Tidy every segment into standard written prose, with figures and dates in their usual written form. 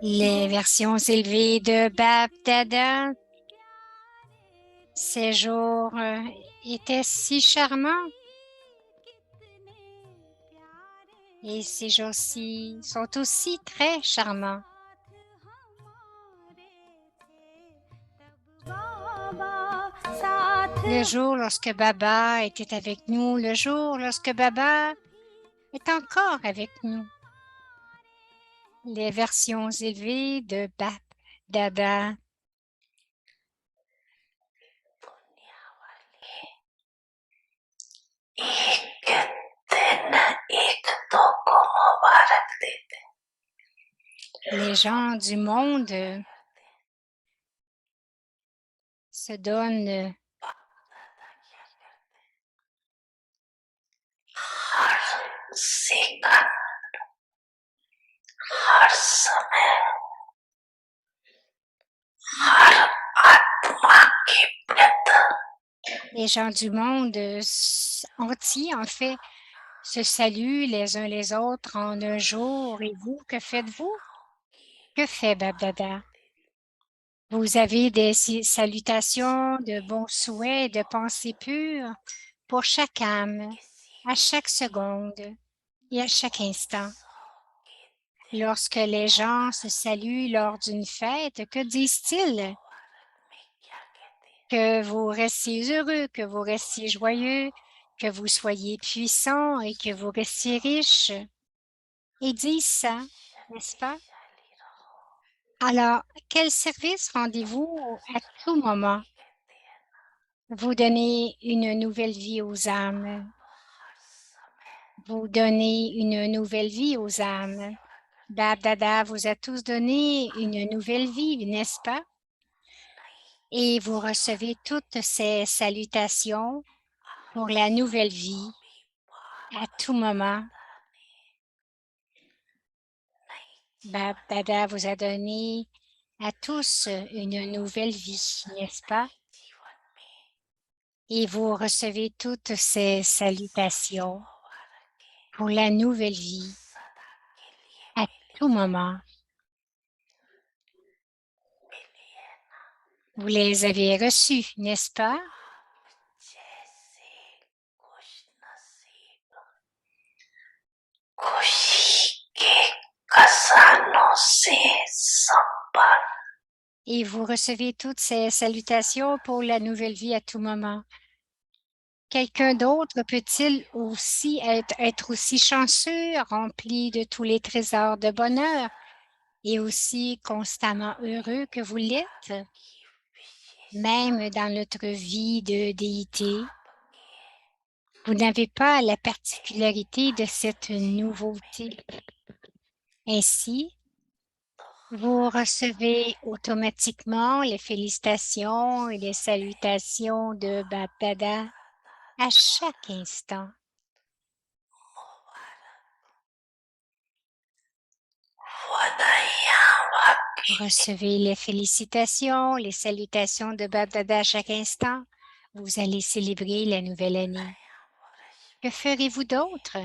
Les versions élevées de Bab Dada, ces jours étaient si charmants et ces jours-ci sont aussi très charmants. Le jour lorsque Baba était avec nous, le jour lorsque Baba est encore avec nous. Les versions élevées de Bab Dada. Les gens du monde se donnent les gens du monde entier, en fait, se saluent les uns les autres en un jour. Et vous, que faites-vous? Que fait Babdada? Vous avez des salutations, de bons souhaits, de pensées pures pour chaque âme, à chaque seconde et à chaque instant. Lorsque les gens se saluent lors d'une fête, que disent-ils? Que vous restiez heureux, que vous restiez joyeux, que vous soyez puissant et que vous restiez riche. Ils disent ça, n'est-ce pas? Alors, quel service rendez-vous à tout moment? Vous donnez une nouvelle vie aux âmes. Vous donnez une nouvelle vie aux âmes. Bab Dada vous a tous donné une nouvelle vie, n'est-ce pas? Et vous recevez toutes ces salutations pour la nouvelle vie à tout moment. Bab Dada vous a donné à tous une nouvelle vie, n'est-ce pas? Et vous recevez toutes ces salutations pour la nouvelle vie à tout moment. Vous les avez reçues, n'est-ce pas? Et vous recevez toutes ces salutations pour la nouvelle vie à tout moment. Quelqu'un d'autre peut-il aussi être aussi chanceux, rempli de tous les trésors de bonheur et aussi constamment heureux que vous l'êtes, même dans notre vie de déité? Vous n'avez pas la particularité de cette nouveauté. Ainsi, vous recevez automatiquement les félicitations et les salutations de Bab Dada à chaque instant. Vous recevez les félicitations, les salutations de Bab Dada à chaque instant. Vous allez célébrer la nouvelle année. Que ferez-vous d'autre?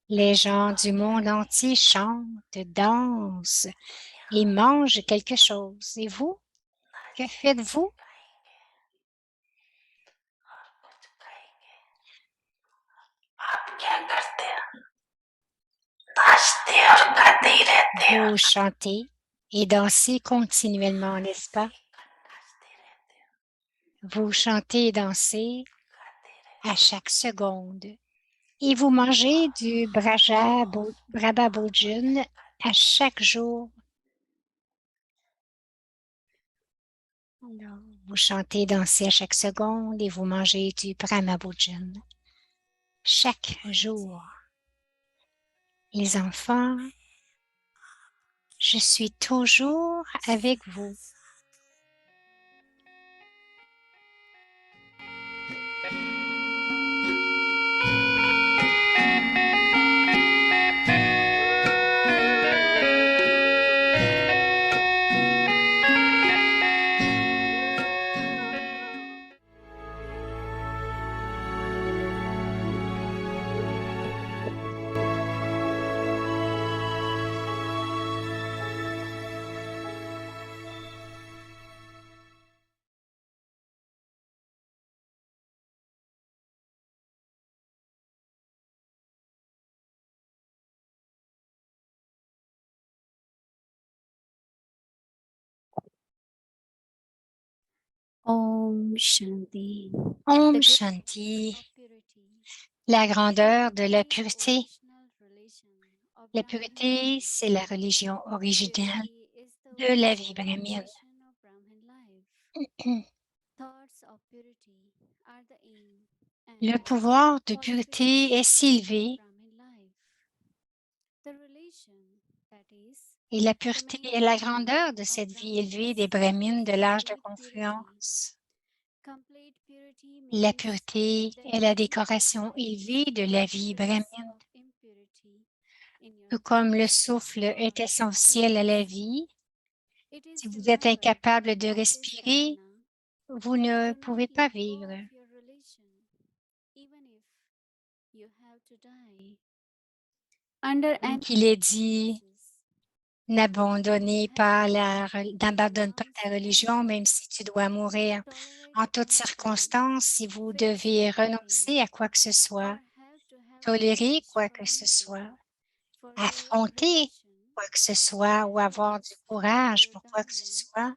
Les gens du monde entier chantent, dansent et mangent quelque chose. Et vous, que faites-vous? Vous chantez et dansez continuellement, n'est-ce pas? Vous chantez et dansez à chaque seconde. Et vous mangez du Braba Bhojun à chaque jour. Alors, vous chantez et dansez à chaque seconde et vous mangez du Brahma Bhojun chaque jour. Les enfants, je suis toujours avec vous. Om Shanti. Om The Shanti, greatness of purity. la The grandeur de la purity is the pureté. original religion of La Brahmin pureté, life. c'est la religion originelle Purity is the de la vie original brahmine. foundation of Brahmin life. Thoughts of purity are the aim Le and pouvoir de pureté est qualification si of élevé Brahmin life. The relation, that is, et la the pureté main est la aim grandeur de of cette vie élevée des Brahmins brahmines is de l'âge de complete purity. confluence. Complete purity La means pureté that est you la do not décoration recognize élevée de la any vie trace brahmine. of impurity in your Tout comme le thoughts, souffle est words, essentiel à la deeds. vie, It is si vous êtes delivered incapable de of this respirer, sadhana. vous ne Do pouvez not pas let go vivre. of your relation, even if you have to die under Comme any qu'il est dit, circumstances. You n'abandonnez have pas to n'abandonne pas renounce ta religion, même anything, si tu dois mourir. tolerate En toutes anything, circonstances, si vous face devez anything, renoncer à quoi que ce soit, or have to have tolérer courage quoi for que ce soit, anything for your affronter relation, quoi que ce soit ou avoir du manifest for courage your pour quoi que ce dharma, soit,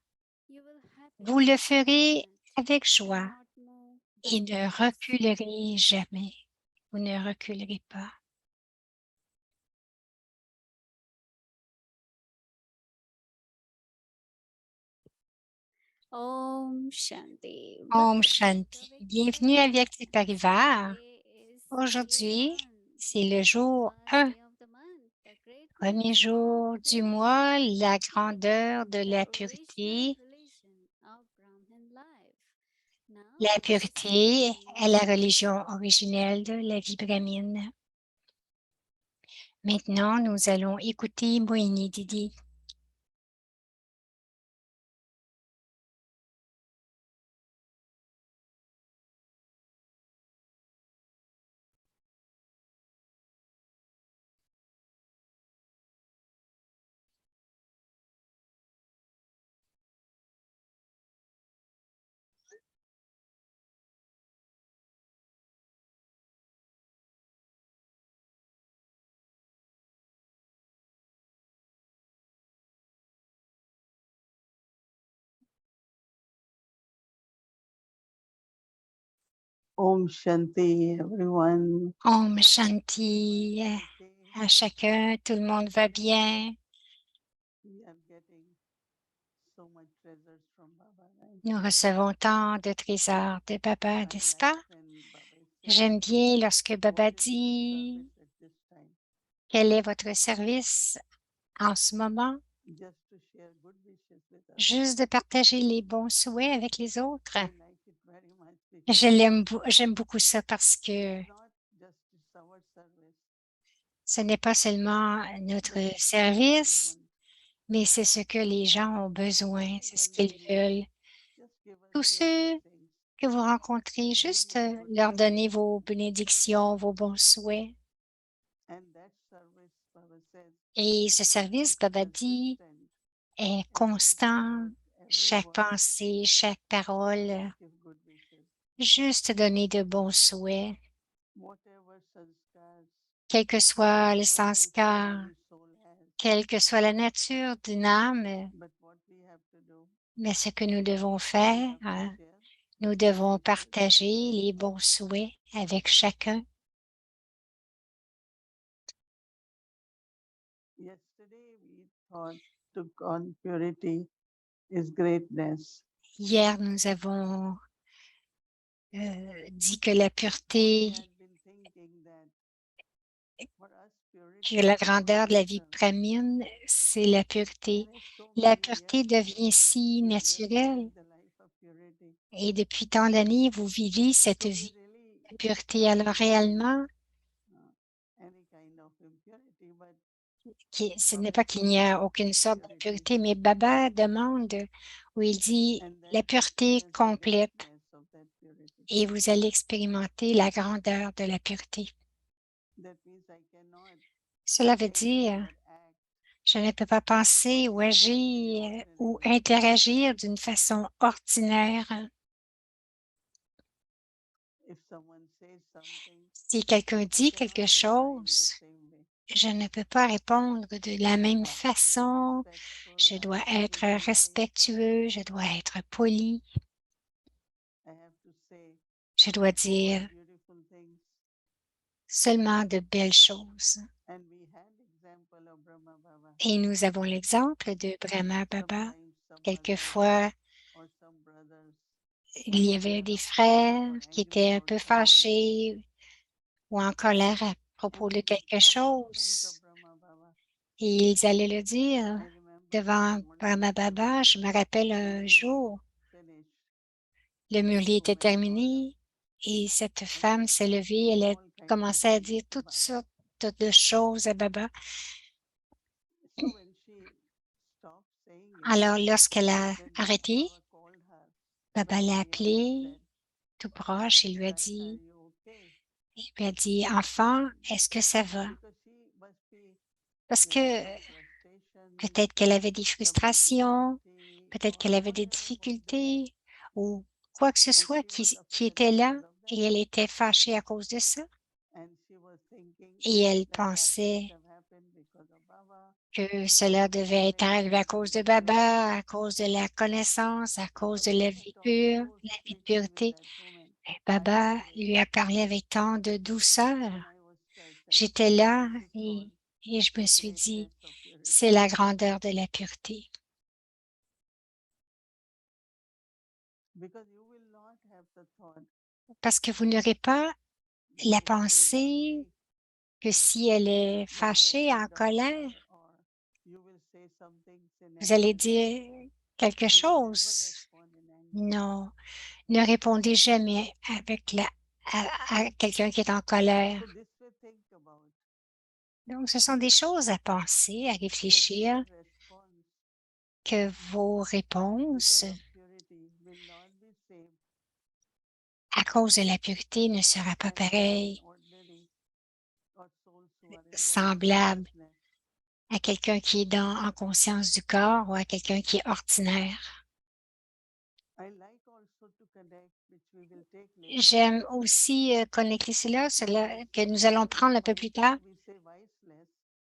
you will vous happily le perform ferez it avec and joie not move et ne backwards. reculerez jamais. Vous ne reculerez pas. Om Shanti. Om Welcome to Shanti. Bienvenue Awakening avec les Movement. Parivar. Today is day Aujourd'hui, 1, c'est le the jour first 1, day of the month, the premier greatness of jour du purity, mois, la grandeur de the la original pureté. relation of Brahmin life. Now La listen pureté est la please. religion originelle de la vie brahmine. Maintenant, nous allons écouter Mohini Didi. Om Shanti, everyone. Om Shanti à chacun, tout le monde va bien. We are getting so much treasures from Baba, right? Nous recevons tant de trésors de Baba, I n'est-ce like pas? when Baba says, J'aime bien lorsque Baba what is your dit service at this time? quel est votre service en ce moment, Just to share good wishes with others. juste de partager les bons souhaits avec les autres. I like it very much because J'aime beaucoup ça parce que it's not just it's our service. ce n'est pas seulement notre That service, someone, mais c'est ce que les gens ont besoin, c'est ce everyone qu'ils we meet, veulent. just give us Tous your ceux blessings. que vous rencontrez, Give juste me the good leur wishes. donner vos bénédictions, vos bons souhaits. And that service, Baba says, Et ce service, it's Baba dit, persistent. est Every constant, thought, every chaque word, pensée, chaque parole, just give good wishes. juste donner de bons souhaits, Whatever sanskars, quel que soit le whatever nature sanskar, any soul has, quelle que soit la nature d'une âme, but what we have to do, mais ce que nous devons we faire, have to share nous good devons wishes. partager les bons souhaits avec chacun. Yesterday we thought took on purity is greatness. Hier, nous avons dit que la We pureté, had been thinking that for us que purity la is our grandeur de la vie nature. brahmine, c'est la pureté. And it's so La many years pureté devient si we are just naturelle living the life of purity. et depuis tant d'années, vous vivez cette So we vie really de pureté. don't Alors want réellement, any kind of impurity, but ce n'est Baba pas qu'il n'y talks a of aucune sorte de purity, pureté, mais Baba demande, où il dit and then la pureté experience the complète greatness of that purity. et vous allez expérimenter la grandeur de la pureté. That means I cannot Cela veut think dire, or act je ne peux pas penser ou in an agir ordinary ou way. interagir d'une façon ordinaire. If someone says something, Si quelqu'un I dit quelque cannot reply in the chose, same way. je ne peux pas répondre de la même I have to be façon. respectful, Je I dois have to be être polite, respectueux, je dois être poli. Je dois dire seulement de belles choses. Et nous avons l'exemple de Brahma Baba. Quelquefois, il y avait des frères qui étaient un peu fâchés ou en colère à propos de quelque chose. Et ils allaient le dire devant Brahma Baba. Je me rappelle un jour, le murli était terminé et cette femme s'est levée. Elle a commencé à dire toutes sortes de choses à Baba. Alors, lorsqu'elle a arrêté, Baba l'a appelée tout proche et lui a dit, enfant, est-ce que ça va? Parce que peut-être qu'elle avait des frustrations, peut-être qu'elle avait des difficultés ou quoi que ce soit qui était là et elle était fâchée à cause de ça. Et elle pensait que cela devait être arrivé à cause de Baba, à cause de la connaissance, à cause de la vie pure, la vie de pureté. Et Baba lui a parlé avec tant de douceur. J'étais là et je me suis dit, c'est la grandeur de la pureté. Parce que vous n'aurez pas la pensée que si elle est fâchée, en colère, vous allez dire quelque chose. Non, ne répondez jamais à quelqu'un qui est en colère. Donc, ce sont des choses à penser, à réfléchir, que vos réponses, à cause de la pureté, ne sera pas pareille, semblable à quelqu'un qui est en conscience du corps ou à quelqu'un qui est ordinaire. J'aime aussi connecter cela que nous allons prendre un peu plus tard.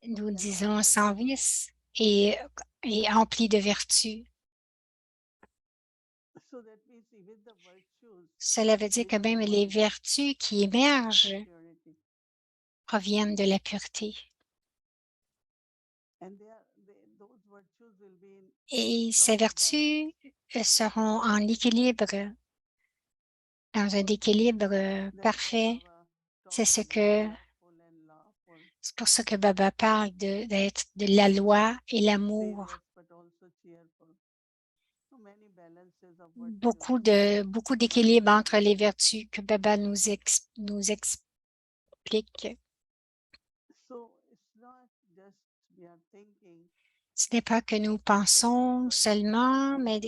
Nous disons sans vice et empli de vertu. Cela veut dire que même les vertus qui émergent proviennent de la pureté. Et ces vertus seront en équilibre, dans un équilibre parfait. C'est pour ça que Baba parle d'être de la loi et l'amour. Beaucoup d'équilibre entre les vertus que Baba nous explique. Ce n'est pas que nous pensons seulement, mais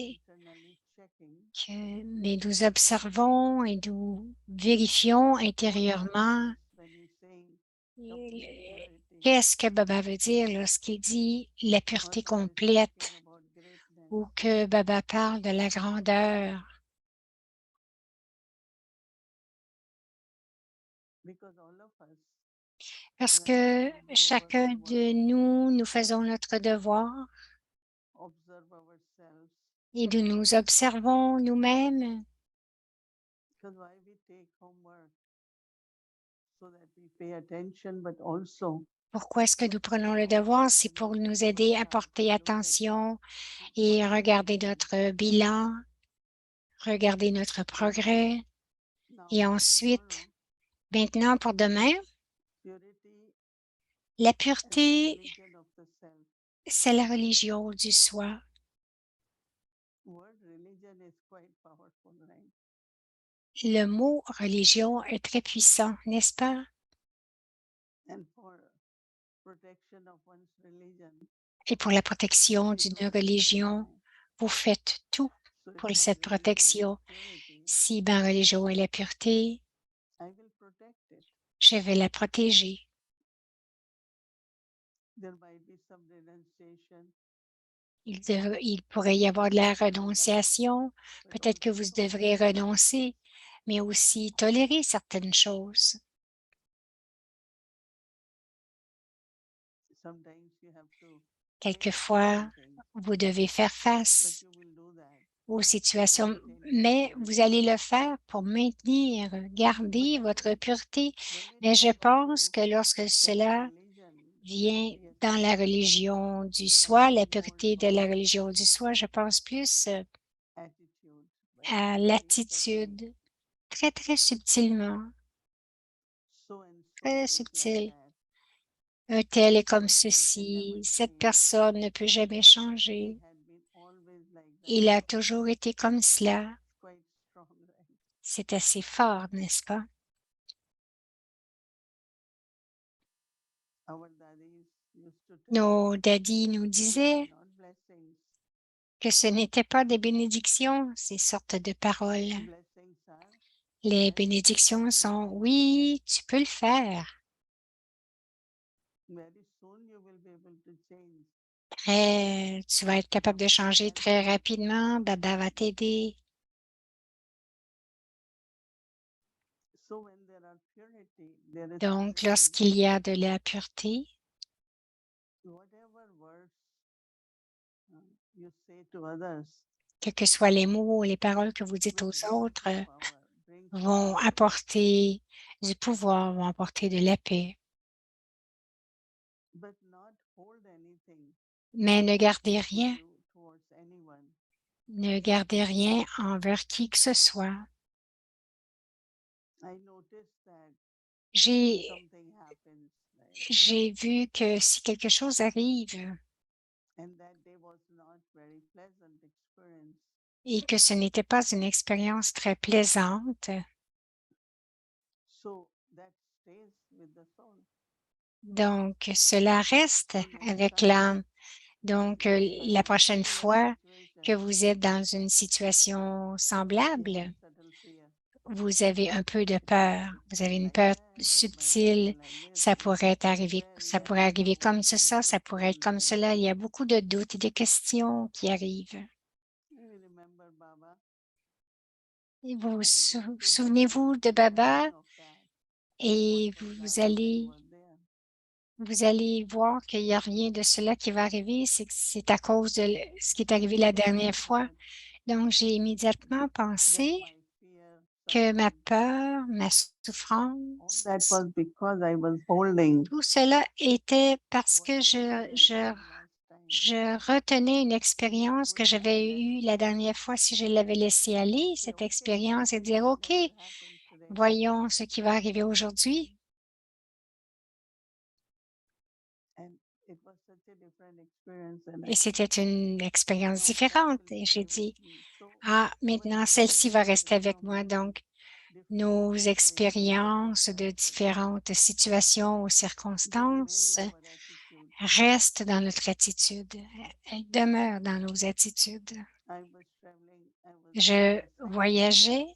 nous observons et nous vérifions intérieurement qu'est-ce que Baba veut dire lorsqu'il dit la pureté complète ou que Baba parle de la grandeur. Parce que chacun de nous, nous faisons notre devoir et nous observons nous-mêmes. Pourquoi est-ce que nous prenons le devoir? C'est pour nous aider à porter attention et regarder notre bilan, regarder notre progrès. Et ensuite, maintenant pour demain, la pureté, c'est la religion du soi. Le mot religion est très puissant, n'est-ce pas? Et pour la protection d'une religion, vous faites tout pour cette protection. Si ma religion est la pureté, je vais la protéger. Il pourrait y avoir de la renonciation. Peut-être que vous devrez renoncer, mais aussi tolérer certaines choses. Quelquefois, vous devez faire face aux situations, mais vous allez le faire pour maintenir, garder votre pureté. Mais je pense que lorsque cela vient dans la religion du soi, la pureté de la religion du soi, je pense plus à l'attitude, très, très subtilement, très subtil. Un tel est comme ceci, cette personne ne peut jamais changer. Il a toujours été comme cela. C'est assez fort, n'est-ce pas? Nos daddies nous disaient que ce n'était pas des bénédictions, ces sortes de paroles. Les bénédictions sont, oui, tu peux le faire. Tu vas être capable de changer très rapidement. Baba va t'aider. Donc, lorsqu'il y a de la pureté, quels que soient les mots ou les paroles que vous dites aux autres, vont apporter du pouvoir, vont apporter de la paix. Mais ne gardez rien. Ne gardez rien envers qui que ce soit. J'ai vu que si quelque chose arrive et que ce n'était pas une expérience très plaisante, donc cela reste avec l'âme. Donc, la prochaine fois que vous êtes dans une situation semblable, vous avez un peu de peur. Vous avez une peur subtile. Ça pourrait arriver comme ça pourrait être comme cela. Il y a beaucoup de doutes et de questions qui arrivent. Et souvenez-vous de Baba et vous allez voir qu'il n'y a rien de cela qui va arriver. C'est à cause de ce qui est arrivé la dernière fois. Donc, j'ai immédiatement pensé que ma peur, ma souffrance, tout cela était parce que je retenais une expérience que j'avais eue la dernière fois. Si je l'avais laissée aller, cette expérience, et dire, OK, voyons ce qui va arriver aujourd'hui. Et c'était une expérience différente. Et j'ai dit, ah, maintenant, celle-ci va rester avec moi. Donc, nos expériences de différentes situations ou circonstances restent dans notre attitude. Elles demeurent dans nos attitudes. Je voyageais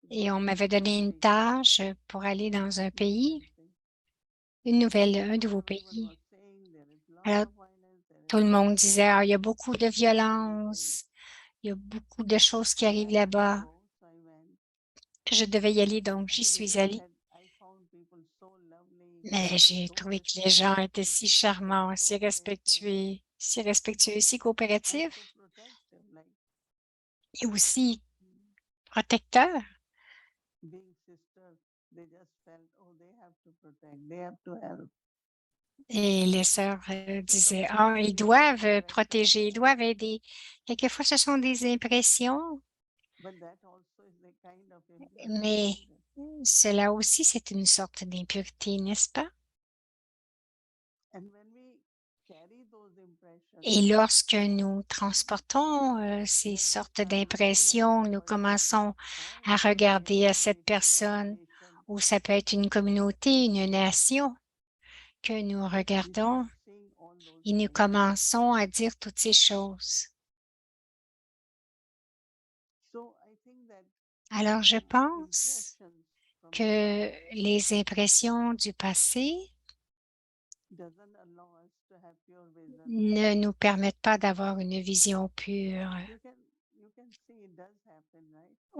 et on m'avait donné une tâche pour aller dans un pays, un nouveau pays. Alors, tout le monde disait, ah, il y a beaucoup de violence, il y a beaucoup de choses qui arrivent là-bas. Je devais y aller, donc j'y suis allée. Mais j'ai trouvé que les gens étaient si charmants, si respectueux, si coopératifs et aussi protecteurs. Et les sœurs disaient, ah, ils doivent protéger, ils doivent aider. Quelquefois, ce sont des impressions, mais cela aussi, c'est une sorte d'impureté, n'est-ce pas? Et lorsque nous transportons ces sortes d'impressions, nous commençons à regarder à cette personne, ou ça peut être une communauté, une nation que nous regardons, et nous commençons à dire toutes ces choses. Alors, je pense que les impressions du passé ne nous permettent pas d'avoir une vision pure.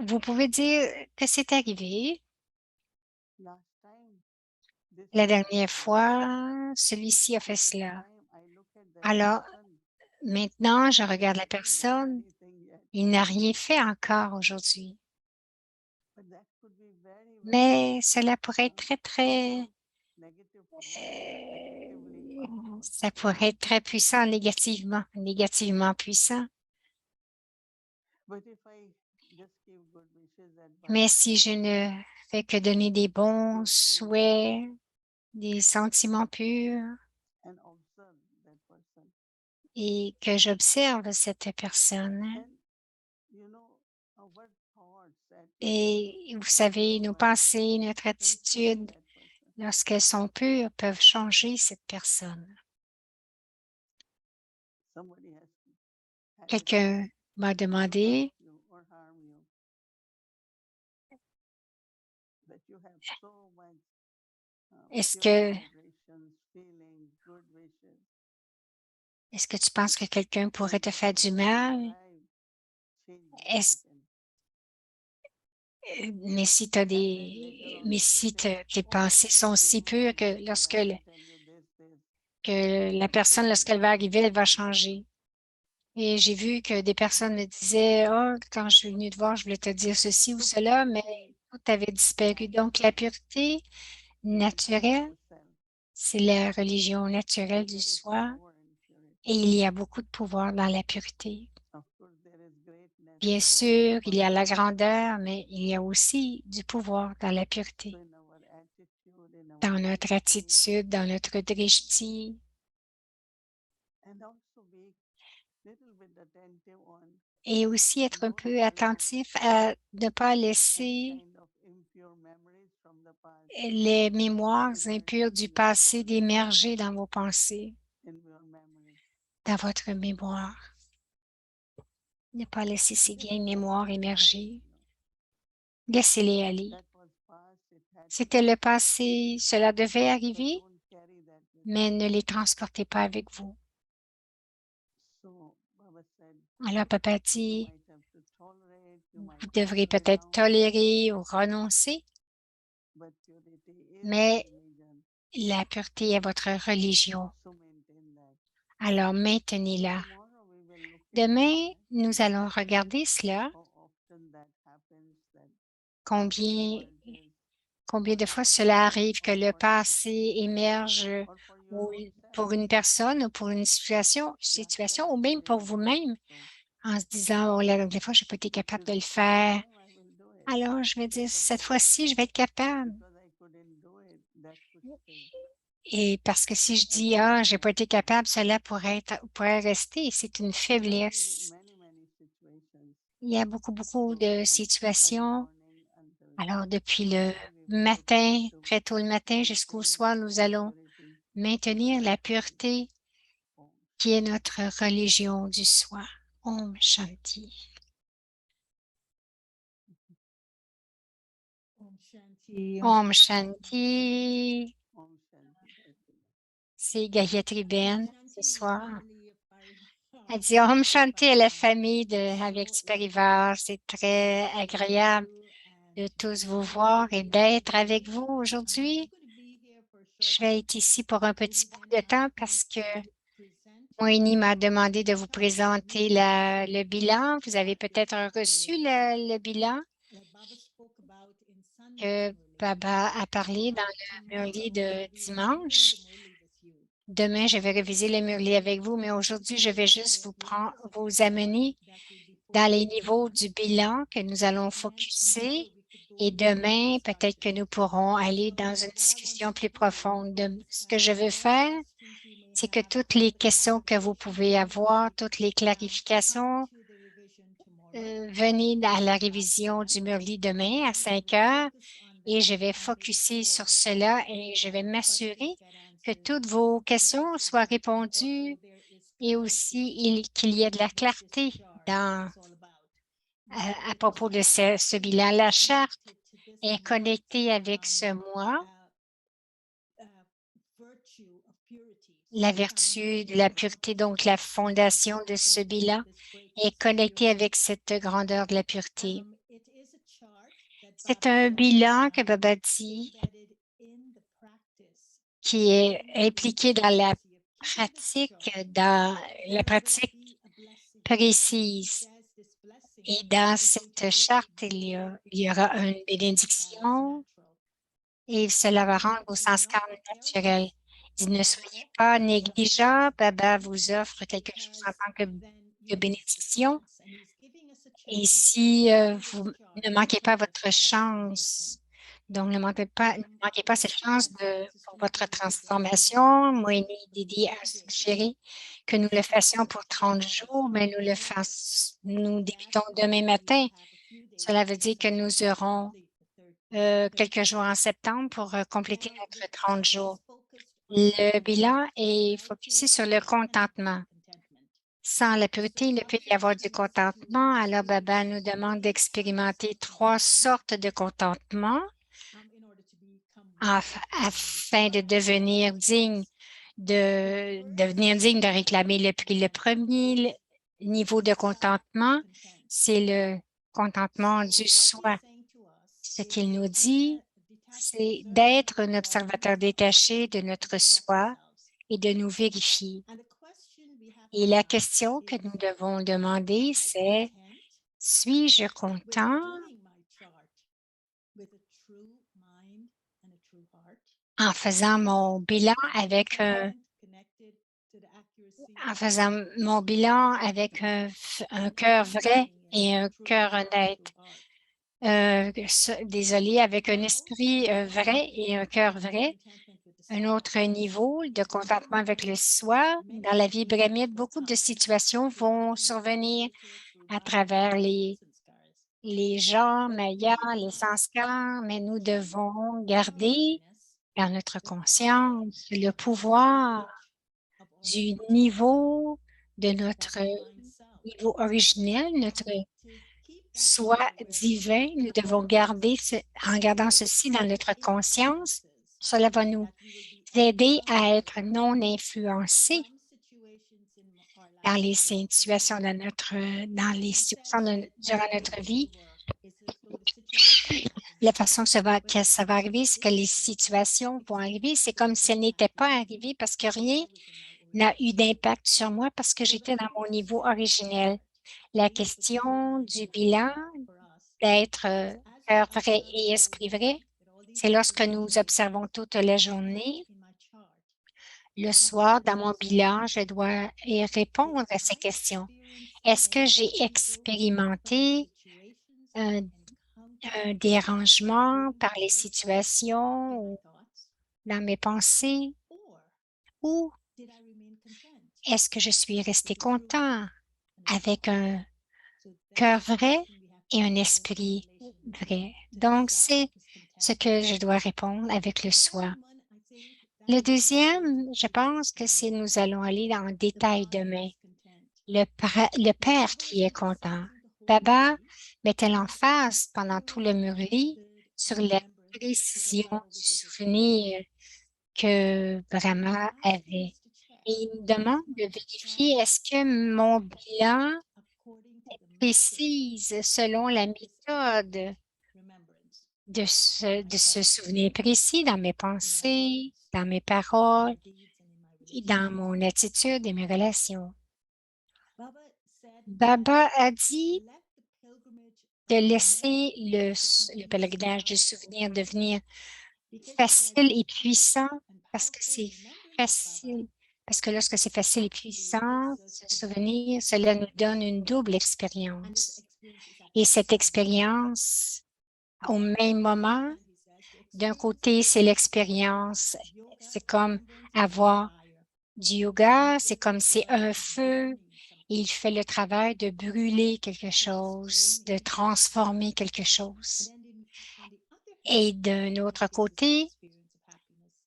Vous pouvez dire que c'est arrivé. La dernière fois, celui-ci a fait cela. Alors, maintenant, je regarde la personne Il n'a rien fait encore aujourd'hui. but that could be very, very Mais cela pourrait être très negative power, negatively powerful. ça pourrait être très puissant négativement puissant. But if I just give good wishes, Mais advice, si je ne fais que donner des bons souhaits, des sentiments purs and observe that person, et que j'observe cette personne, then you know our thoughts, attitude, et vous savez, nos pensées, notre can change attitude, that person. lorsqu'elles sont pures, peuvent changer cette personne. Somebody has had a Quelqu'un m'a hurt demandé, you or harm you, that you have so much est-ce pure que, vibrations, feelings, good wishes. est-ce que tu penses que quelqu'un pourrait When te that faire du person will mal? arrive, change will Est-ce, happen. mais si And then later on, mais if you si say, tes oh, pensées very sont few si more pures que minutes, I will tell you this, que la that could personne, be lorsqu'elle va arriver, elle va very changer. Et j'ai vu que des personnes me disaient, oh, quand je suis venue te voir, je voulais te dire ceci ou so cela, mais purity, tout avait disparu. Donc, la pureté is naturelle, the self. c'est la religion naturelle And du there is soi power in et purity. il y a beaucoup de pouvoir dans la pureté. Of course, there is greatness, Bien but also sûr, il y a la power. grandeur, mais il y a aussi du pouvoir dans la So pureté, in our attitude, in our dans notre drishti, attitude, dans notre drishti, and also be little bit attentive on et aussi être un don't peu allow attentif à ne pas any laisser kind of impure memories from the past les mémoires emerge impures du in your passé thoughts, d'émerger dans vos pensées, in your memory. dans votre mémoire. Ne pas laisser ces Just vieilles let mémoires them go. émerger. Laissez-les aller. That was past, it had to C'était le go. passé, cela devait But arriver, don't carry that with mais you. ne les transportez pas avec vous. So Baba said, Alors, papa you dit, might have to tolerate, you vous might have devrez to peut-être renounce, tolérer ou renoncer, but purity is your mais religion. la pureté est votre religion. So maintain that. Alors, maintenez-la. Tomorrow we will look into Demain, that, nous allons regarder cela, how often that happens, that past combien, emerges combien de in fois our cela life arrive que or le for a passé situation émerge or for your ou own self. pour une personne ou pour une Last time situation ou I même pour couldn't do it, vous-même so en se disant, oh là, des fois, je n'ai pas été capable de le this faire. time I will do it. Alors, je vais dire, cette Tomorrow, fois-ci, je vais être capable. because I couldn't do it, that could stay. Et parce que si je And dis, that ah, is j'ai not pas été true. capable, cela pourrait rester. C'est une There are faiblesse. many, many situations. Il y a beaucoup So de from early situations. morning until Alors, depuis le evening, we will matin, try to très tôt le matin jusqu'au maintain that soir, nous inner allons purity. maintenir la And pureté Om qui est notre religion du soi. Om Shanti. Om Shanti, Om Om Shanti. Shanti. Om Shanti. Bhakti. C'est Gayatri Om Ben ce Shanti, soir. family Elle dit Om Bhakti Shanti à la Parivar. famille It's avec so du lovely Parivar. C'est to très be with agréable you de and to tous vous be voir et here d'être avec today. vous I'm aujourd'hui. going to be here for a short Je vais time être because ici pour un petit Lady bout Dan de temps asked me parce que to present Moini m'a demandé de the vous chart of présenter miracles le bilan. Vous avez that peut-être reçu le bilan Baba spoke about in Sunday's que Murli. Baba a parlé dans Now, le Murli tomorrow de I'll be reviewing dimanche. the Murli with you. Demain, je vais réviser le Murli avec vous, mais aujourd'hui, je vais juste vous amener That will be dans les focused niveaux on. du bilan que nous allons And focuser. tomorrow we could go Et into demain, peut-être que structures. nous pourrons aller So dans une what I want discussion to plus do profonde. is Ce que je veux all the faire, questions you may c'est que have, toutes all les the questions que vous clarifications pouvez you may avoir, need, toutes les come clarifications, to the revision tomorrow venez à la at 5 révision p.m. du Murli demain à And we 5 will heures focus on et that je vais and make focuser sure sur that all cela of et je vais your questions m'assurer get que answered toutes vos in questions this soient session. And répondues also there is et clarity aussi qu'il y ait de la in what this clarté chart dans, is all about. Now, à the propos de chart ce bilan. is La charte connected to this est month's connectée avec ce mois, uh, virtue of purity. la So the vertu de foundation la of pureté, this donc la month fondation de is ce connected to bilan this est greatness of connectée avec purity. cette grandeur de la pureté. It is a chart that C'est Baba un said bilan que Baba dit embedded in the practice. qui So est when you impliqué dans keep la this pratique, chart, dans la there will pratique be a blessing. He précise. says this blessing Et dans cette charte, il y aura une bénédiction et cela va rendre vos sanskars naturels. Il dit, ne soyez pas négligents, Baba vous offre quelque chose en tant que bénédiction. Et si vous ne manquez pas votre chance, donc ne manquez pas cette chance pour votre transformation, Moini Didi a suggéré que nous le fassions pour 30 jours, mais nous débutons demain matin. Cela veut dire que nous aurons quelques jours en septembre pour compléter notre 30 jours. Le bilan est focusé sur le contentement. Sans la pureté, il ne peut y avoir du contentement. Alors, Baba nous demande d'expérimenter 3 sortes de contentement afin de devenir digne de réclamer le prix. Le premier niveau de contentement, c'est le contentement du soi. Ce qu'il nous dit, c'est d'être un observateur détaché de notre soi et de nous vérifier. Et la question que nous devons demander, c'est suis-je content en faisant mon bilan avec un cœur vrai et un cœur honnête. Désolé, avec un esprit vrai et un cœur vrai. Un autre niveau de contentement avec le soi. Dans la vie brahmite, beaucoup de situations vont survenir à travers les gens, mayas, les sanskars, mais nous devons garder dans notre conscience le pouvoir du niveau de notre niveau originel, notre soi divin. Nous devons garder, en gardant ceci dans notre conscience, cela va nous aider à être non influencés dans les situations durant notre vie. La façon que ça va arriver, c'est que les situations vont arriver. C'est comme si elles n'étaient pas arrivées parce que rien n'a eu d'impact sur moi parce que j'étais dans mon niveau originel. La question du bilan d'être cœur vrai et esprit vrai, c'est lorsque nous observons toute la journée. Le soir, dans mon bilan, je dois y répondre à ces questions. Est-ce que j'ai expérimenté un dérangement par les situations ou dans mes pensées ou est-ce que je suis resté content avec un cœur vrai et un esprit vrai? Donc, c'est ce que je dois répondre avec le soi. Le deuxième, je pense que c'est nous allons aller dans le détail demain. Le père qui est content. Baba mettait l'emphase pendant tout le murli sur la précision du souvenir que Brahma avait. Et il me demande de vérifier est-ce que mon bilan précise selon la méthode de ce souvenir précis dans mes pensées, dans mes paroles, et dans mon attitude et mes relations. Baba a dit de laisser le pèlerinage du souvenir devenir facile et puissant parce que c'est facile. Parce que lorsque c'est facile et puissant, ce souvenir, cela nous donne une double expérience. Et cette expérience, au même moment, d'un côté, c'est l'expérience. C'est comme avoir du yoga, c'est comme c'est un feu. Il fait le travail de brûler quelque chose, de transformer quelque chose. Et d'un autre côté,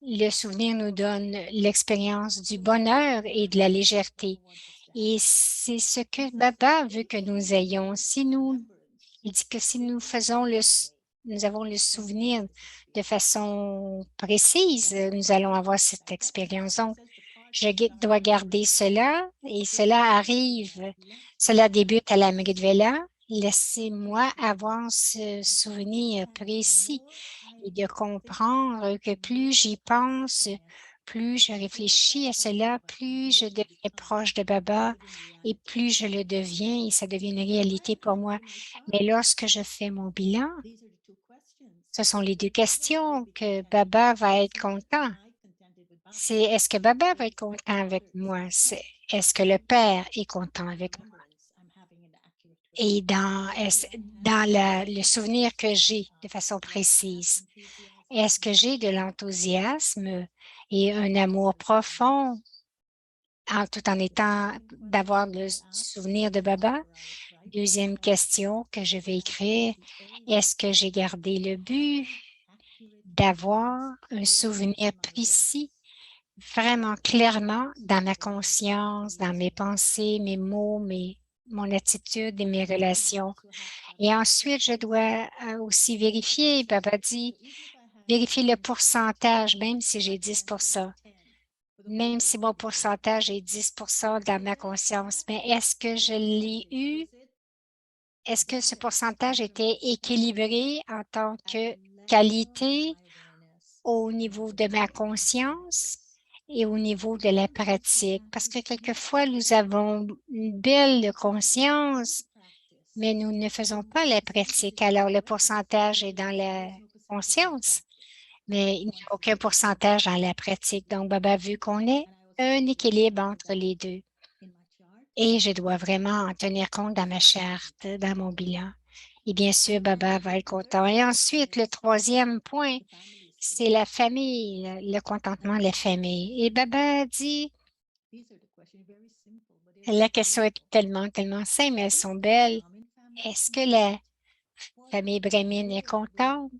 le souvenir nous donne l'expérience du bonheur et de la légèreté. Et c'est ce que Baba veut que nous ayons. Il dit que si nous avons le souvenir de façon précise, nous allons avoir cette expérience. Donc, je dois garder cela et cela débute à la Mridvela. Laissez-moi avoir ce souvenir précis et de comprendre que plus j'y pense, plus je réfléchis à cela, plus je deviens proche de Baba et plus je le deviens et ça devient une réalité pour moi. Mais lorsque je fais mon bilan, ce sont les deux questions que Baba va être content. C'est est-ce que Baba va être content avec moi? C'est est-ce que le Père est content avec moi? Et dans le souvenir que j'ai de façon précise, est-ce que j'ai de l'enthousiasme et un amour profond tout en étant d'avoir le souvenir de Baba? Deuxième question que je vais écrire, est-ce que j'ai gardé le but d'avoir un souvenir précis, vraiment clairement dans ma conscience, dans mes pensées, mes mots, mon attitude et mes relations? Et ensuite, je dois aussi vérifier, Baba dit, vérifier le pourcentage, même si j'ai 10%. Même si mon pourcentage est 10% dans ma conscience, mais est-ce que je l'ai eu? Est-ce que ce pourcentage était équilibré en tant que qualité au niveau de ma conscience et au niveau de la pratique? Parce que quelquefois, nous avons une belle conscience, mais nous ne faisons pas la pratique. Alors, le pourcentage est dans la conscience, mais il n'y a aucun pourcentage dans la pratique. Donc, Baba a vu qu'on ait un équilibre entre les deux. Et je dois vraiment en tenir compte dans ma charte, dans mon bilan. Et bien sûr, Baba va être content. Et ensuite, le troisième point, c'est la famille, le contentement de la famille. Et Baba dit, la question est tellement, tellement simple, mais elles sont belles. Est-ce que la famille Brahmin est contente?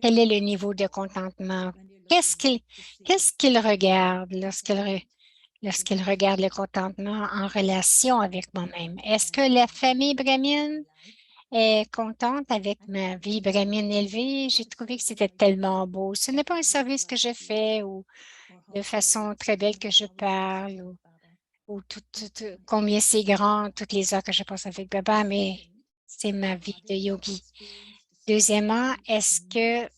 Quel est le niveau de contentement? Qu'est-ce qu'il regarde lorsqu'il regarde le contentement en relation avec moi-même? Est-ce que la famille Brahmin est contente avec ma vie Brahmin élevée? J'ai trouvé que c'était tellement beau. Ce n'est pas un service que je fais ou de façon très belle que je parle ou combien c'est grand, toutes les heures que je passe avec Baba, mais c'est ma vie de yogi. Deuxièmement, est-ce que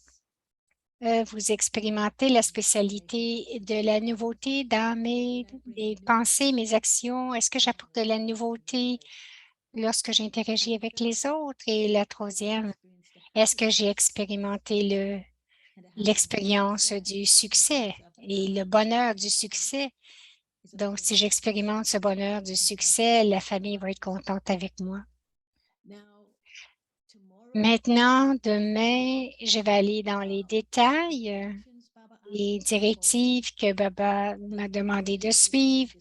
vous expérimentez la spécialité de la nouveauté dans mes pensées, mes actions? Est-ce que j'apporte de la nouveauté lorsque j'interagis avec les autres? Et la troisième, est-ce que j'ai expérimenté l'expérience du succès et le bonheur du succès? Donc, si j'expérimente ce bonheur du succès, la famille va être contente avec moi. Maintenant, demain, je vais aller dans les détails, les directives que Baba m'a demandé de suivre,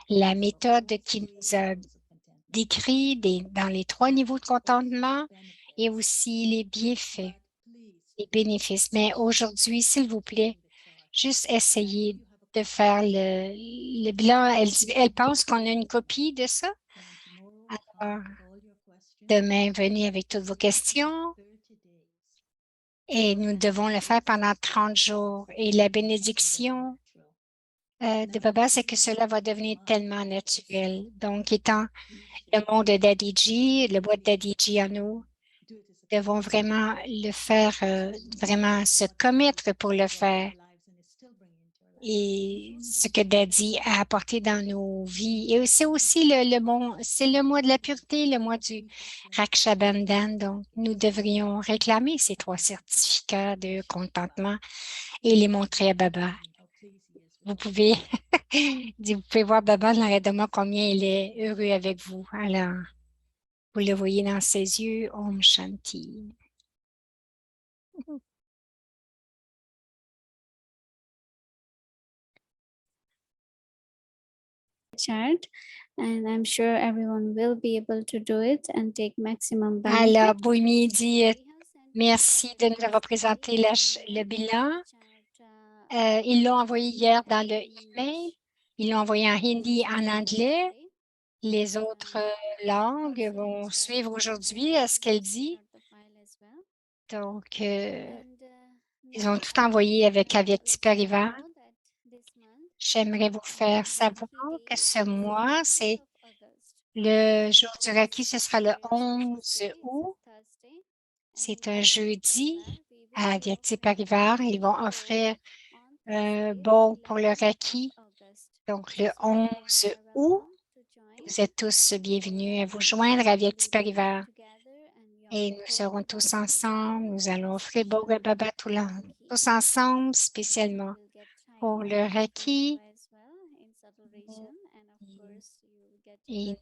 la méthode qu'il nous a décrit dans les 3 niveaux de contentement et aussi les bienfaits, les bénéfices. Mais aujourd'hui, s'il vous plaît, juste essayez de faire le bilan. Elle pense qu'on a une copie de ça. Alors, demain, venez avec toutes vos questions. Et nous devons le faire pendant 30 jours. Et la bénédiction de Baba, c'est que cela va devenir tellement naturel. Donc, étant le monde de Daddy, le bois de Daddy en nous, devons vraiment le faire, vraiment se commettre pour le faire. Et ce que Daddy a apporté dans nos vies. Et c'est aussi c'est le mois de la pureté, le mois du Raksha Bandhan. Donc, nous devrions réclamer ces 3 certificats de contentement et les montrer à Baba. Vous pouvez, vous pouvez voir Baba dans l'arrêt de moi combien il est heureux avec vous. Alors, vous le voyez dans ses yeux. Om Shanti. Chart, and I'm sure everyone will be able to do it and take maximum Alors, benefit. Boumi dit merci de nous avoir présenté le bilan. Ils l'ont envoyé hier dans le email. Ils l'ont envoyé en hindi, en anglais. Les autres langues vont suivre aujourd'hui à ce qu'elle dit. Donc, ils ont tout envoyé avec Avyakti Parivar. J'aimerais vous faire savoir que ce mois, c'est le jour du Raki, ce sera le 11 août. C'est un jeudi à Avyakti Parivar. Ils vont offrir ball pour le Reiki. Donc, le 11 août, vous êtes tous bienvenus à vous joindre à Vieti Parivar. Et nous serons tous ensemble. Nous allons offrir Boga Baba tous ensemble, spécialement pour le Reiki. Et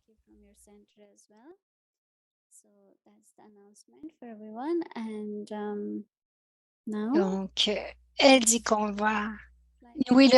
donc, elle dit qu'on va... Oui, le